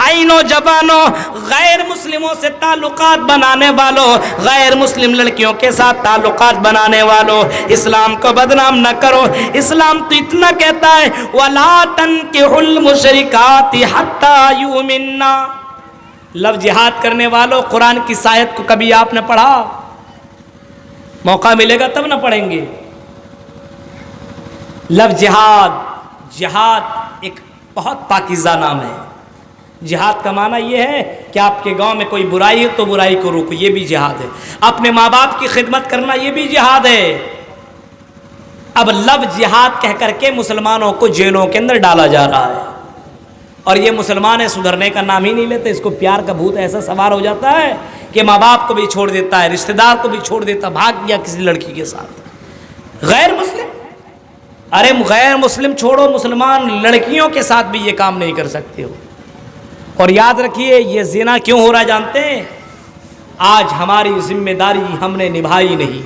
اے نوجوانوں، غیر مسلموں سے تعلقات بنانے والوں، غیر مسلم لڑکیوں کے ساتھ تعلقات بنانے والوں، اسلام کو بدنام نہ کرو۔ اسلام تو اتنا کہتا ہے وَلَا تَنْكِحُوا الْمُشْرِكَاتِ حَتَّى يُؤْمِنَّا۔ لفظ جہاد کرنے والوں، قرآن کی آیت کو کبھی آپ نے پڑھا؟ موقع ملے گا تب نہ پڑھیں گے۔ لفظ جہاد، جہاد ایک بہت پاکیزہ نام ہے۔ جہاد کا معنی یہ ہے کہ آپ کے گاؤں میں کوئی برائی ہے تو برائی کو روکو، یہ بھی جہاد ہے۔ اپنے ماں باپ کی خدمت کرنا، یہ بھی جہاد ہے۔ اب لفظ جہاد کہہ کر کے مسلمانوں کو جیلوں کے اندر ڈالا جا رہا ہے، اور یہ مسلمان سدھرنے کا نام ہی نہیں لیتے۔ اس کو پیار کا بھوت ایسا سوار ہو جاتا ہے کہ ماں باپ کو بھی چھوڑ دیتا ہے، رشتہ دار کو بھی چھوڑ دیتا، بھاگ گیا کسی لڑکی کے ساتھ۔ غیر مسلم، ارے غیر مسلم چھوڑو، مسلمان لڑکیوں کے ساتھ بھی یہ کام نہیں کر سکتے ہو۔ اور یاد رکھیے یہ زنا کیوں ہو رہا جانتے ہیں؟ آج ہماری ذمہ داری ہم نے نبھائی نہیں۔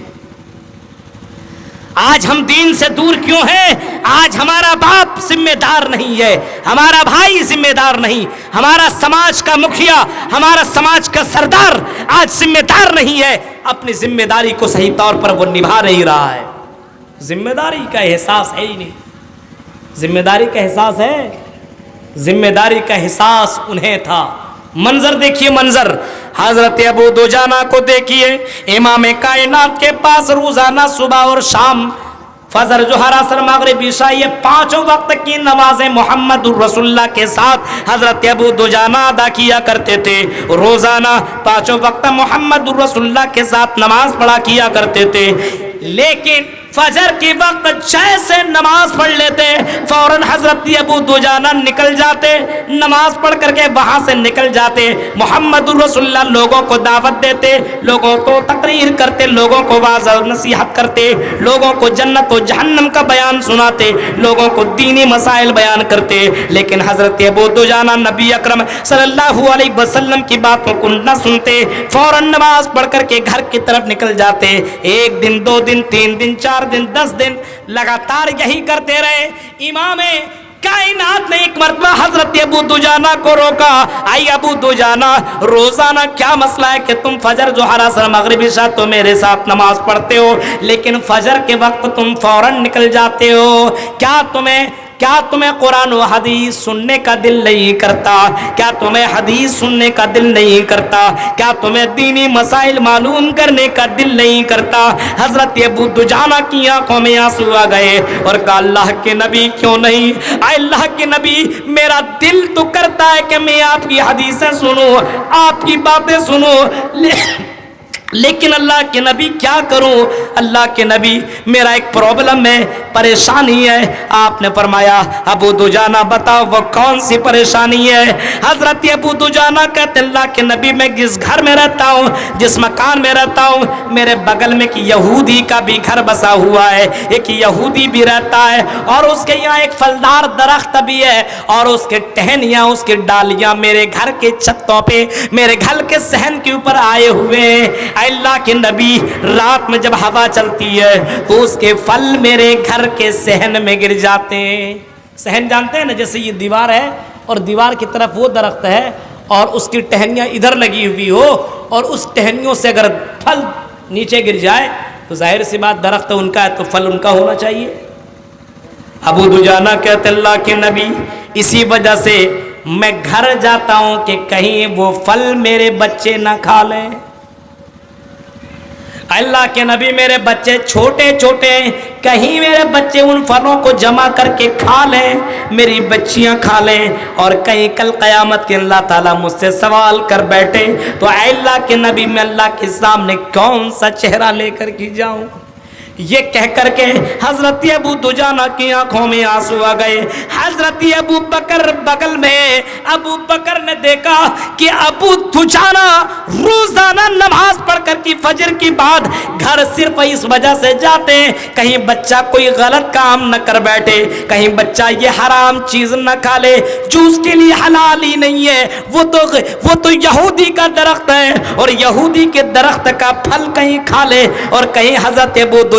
آج ہم دین سے دور کیوں ہیں؟ آج ہمارا باپ ذمہ دار نہیں ہے، ہمارا بھائی ذمہ دار نہیں، ہمارا سماج کا مکھیا، ہمارا سماج کا سردار آج ذمہ دار نہیں ہے، اپنی ذمہ داری کو صحیح طور پر وہ نبھا نہیں رہا ہے۔ ذمہ داری کا احساس ہے ہی نہیں۔ ذمہ داری کا احساس ہے؟ ذمہ داری کا احساس انہیں تھا۔ منظر دیکھیے، منظر حضرت ابو دجانہ کو دیکھیے، امام کائنات کے پاس روزانہ صبح اور شام فجر، ظہر، عصر، مغرب، عشاء، یہ پانچوں وقت کی نمازیں محمد الرسول اللہ کے ساتھ حضرت ابو دجانہ ادا کیا کرتے تھے۔ روزانہ پانچوں وقت محمد الرسول اللہ کے ساتھ نماز پڑھا کیا کرتے تھے، لیکن فجر کے وقت جیسے نماز پڑھ لیتے فوراً حضرت ابو دجانہ نکل جاتے، نماز پڑھ کر کے وہاں سے نکل جاتے۔ محمد الرسول اللہ لوگوں کو دعوت دیتے، لوگوں کو تقریر کرتے، لوگوں کو واعظ و نصیحت کرتے، لوگوں کو جنت و جہنم کا بیان سناتے، لوگوں کو دینی مسائل بیان کرتے۔ لیکن حضرت ابو دجانہ نبی اکرم صلی اللہ علیہ وسلم کی باتوں کو نہ سنتے، فوراً نماز پڑھ کر کے گھر کی طرف نکل جاتے۔ ایک دن، دو دن، تین دن، 4 دن، 10 دن لگاتار یہی کرتے رہے۔ امام کائنات نے ایک مرتبہ حضرت ابو دجانہ کو روکا، اے ابو دجانہ، روزانہ کیا مسئلہ ہے کہ تم فجر، ظہر، عصر، مغرب، عشاء تو میرے ساتھ نماز پڑھتے ہو، لیکن فجر کے وقت تم فوراً نکل جاتے ہو؟ کیا تمہیں قرآن و حدیث سننے کا دل نہیں کرتا؟ کیا تمہیں حدیث سننے کا دل نہیں کرتا؟ کیا تمہیں دینی مسائل معلوم کرنے کا دل نہیں کرتا؟ حضرت ابو دجانہ کی آنکھوں میں آنسو آ گئے اور کہا اللہ کے نبی کیوں نہیں؟ اے اللہ کے نبی، میرا دل تو کرتا ہے کہ میں آپ کی حدیثیں سنوں، آپ کی باتیں سنوں، لیکن اللہ کے نبی کیا کروں؟ اللہ کے نبی میرا ایک پرابلم ہے، پریشانی ہے۔ آپ نے فرمایا ابو دجانہ بتاؤ وہ کون سی پریشانی ہے؟ حضرت ابو دجانہ کہتے اللہ کے نبی میں جس گھر میں رہتا ہوں، جس مکان میں رہتا ہوں، میرے بغل میں ایک یہودی کا بھی گھر بسا ہوا ہے، ایک یہودی بھی رہتا ہے، اور اس کے یہاں ایک پھلدار درخت بھی ہے، اور اس کے ٹہنیاں، اس کے ڈالیاں میرے گھر کے چھتوں پہ، میرے گھر کے صحن کے اوپر آئے ہوئے ہیں۔ اللہ کے نبی رات میں جب ہوا چلتی ہے تو اس کے پھل میرے گھر کے صحن میں گر جاتے ہیں۔ صحن جانتے ہیں نا، جیسے یہ دیوار ہے اور دیوار کی طرف وہ درخت ہے اور اس کی ٹہنیاں ادھر لگی ہوئی ہو، اور اس ٹہنیوں سے اگر پھل نیچے گر جائے تو ظاہر سی بات درخت ان کا ہے تو پھل ان کا ہونا چاہیے۔ ابو دجانہ کہتے اللہ کے نبی اسی وجہ سے میں گھر جاتا ہوں کہ کہیں وہ پھل میرے بچے نہ کھا لیں۔ اللہ کے نبی میرے بچے چھوٹے چھوٹے ہیں، کہیں میرے بچے ان پھلوں کو جمع کر کے کھا لیں، میری بچیاں کھا لیں، اور کہیں کل قیامت کے اللہ تعالیٰ مجھ سے سوال کر بیٹھے تو اے اللہ کے نبی میں اللہ کے سامنے کون سا چہرہ لے کر کے جاؤں؟ یہ کہہ کر کے حضرت ابو دجانہ کی آنکھوں میں آنسو آ گئے۔ حضرت ابو بکر بغل میں، ابو بکر نے دیکھا کہ ابو دجانہ روزانہ نماز پڑھ کر کی فجر کی بعد گھر صرف اس وجہ سے جاتے ہیں کہیں بچہ کوئی غلط کام نہ کر بیٹھے، کہیں بچہ یہ حرام چیز نہ کھا لے جو اس کے لیے حلال ہی نہیں ہے۔ وہ تو یہودی کا درخت ہے اور یہودی کے درخت کا پھل کہیں کھا لے، اور کہیں حضرت ابو